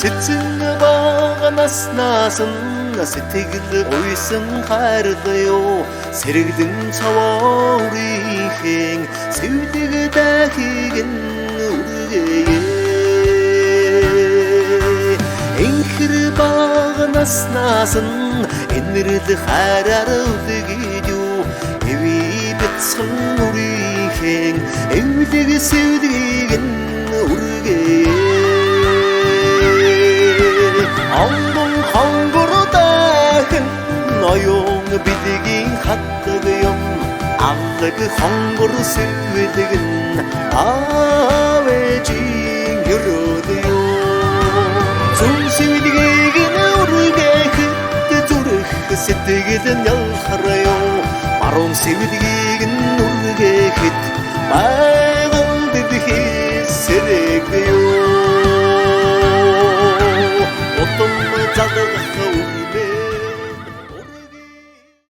Сэтсэн баған аснасын сэтгэл уйсан хардаю сэрэгдэн цаваарихын сэвдэг дахигэн үргэе энхэр баған аснасан энэрл хараар үдгийдүү эви бэцхэн үрихэн эвдэг сэвдгэн үргэе 엉덩 헝거로다큰 너용 비디긴 핫뜨그용 암득 헝거로 스웨드긴 아웨징 여러드요 숨스위디긴 우르게 그때 두르 세뜨기든 열하라요 마롱 스위디기